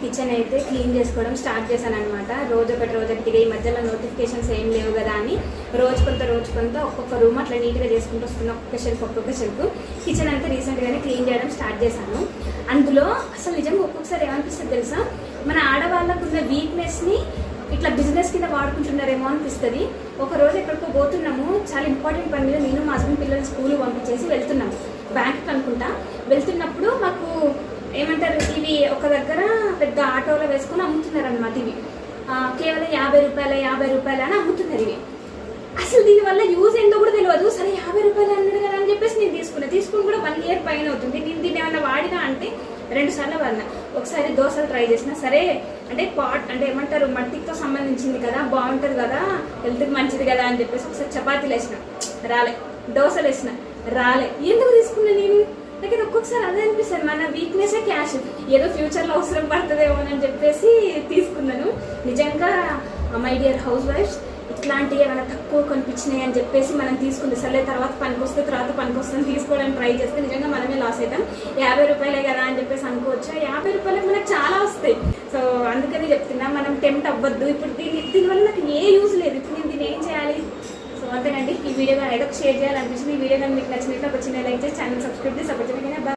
Kitchen అయితే clean చేసుకోవడం start చేశాను అనమాట. రోజొకటిగా ఈ మధ్యలో నోటిఫికేషన్స్ ఏం లేవు కదా అని రోజు కొంత ఒక్కొక్క రూమ్ అట్లా నీట్గా చేసుకుంటూ వస్తున్నా. ఒక్కొక్క షెల్ఫ్ కిచెన్ అంతా రీసెంట్గానే క్లీన్ చేయడం స్టార్ట్ చేశాను. అందులో అసలు నిజంగా ఒక్కొక్కసారి ఏమనిపిస్తుంది తెలుసా, మన ఆడవాళ్ళకున్న వీక్నెస్ని ఇట్లా బిజినెస్ కింద వాడుకుంటున్నారేమో అనిపిస్తుంది. ఒక రోజు ఎక్కడికో పోతున్నాము, చాలా ఇంపార్టెంట్ పని మీద నేను మా హస్బెండ్ పిల్లల్ని స్కూల్ పంపించేసి వెళ్తున్నాము, బ్యాంక్కి అనుకుంటా. వెళ్తున్నప్పుడు మాకు ఏమంటారు, ఇవి ఒక దగ్గర పెద్ద ఆటోలో వేసుకొని అమ్ముతున్నారు అనమాట. ఇవి కేవలం 50 రూపాయలు అని అమ్ముతున్నారు. ఇవి అసలు దీనివల్ల యూజ్ ఏంటో కూడా తెలియదు. సరే 50 రూపాయలు అన్నాడు కదా అని చెప్పేసి నేను తీసుకుని కూడా 1 year పైన అవుతుంది. నేను దీన్ని ఏమన్నా వాడినా అంటే 2 సార్లు వాడినా. ఒకసారి దోశలు ట్రై చేసిన, సరే అంటే పాట్ అంటే ఏమంటారు మట్టితో సంబంధించింది కదా, బాగుంటుంది కదా, హెల్త్కి మంచిది కదా అని చెప్పేసి ఒకసారి చపాతీలు వేసిన, రాలే. దోశలు వేసిన, రాలే. ఎందుకు తీసుకున్నా నేను? నాకు ఒక్కొక్కసారి అదే అనిపిస్తుంది, మన వీక్నెసే క్యాష్, ఏదో ఫ్యూచర్లో అవసరం పడుతుందేమో అని చెప్పేసి తీసుకున్నాను. నిజంగా మై డియర్ హౌస్ వైఫ్స్, ఇట్లాంటివి ఏమైనా తక్కువ కనిపించినాయి అని చెప్పేసి మనం తీసుకుంటే సరే తర్వాత పనికొస్తుంది తీసుకోవడానికి ట్రై చేస్తే నిజంగా మనమే లాస్ అవుతాం. 50 రూపాయలే కదా అని చెప్పేసి అనుకోవచ్చు. 50 రూపాయలకు మనకు చాలా వస్తాయి. సో అందుకని చెప్తున్నా, మనం టెంప్ట్ అవ్వద్దు. ఇప్పుడు దీనివల్ల నాకు ఏ యూజ్ లేదు. ఇప్పుడు నేను దీన్ని ఏం చేయాలి? సో అంతేనండి, ఈ వీడియో ఏదో షేర్ చేయాలనిపించింది. ఈ వీడియో కానీ మీకు నచ్చినట్టు ఒక చిన్న లైక్ చేసి ఛానల్ సబ్స్క్రైబ్ చేసి సపోర్ట్ చేయండి.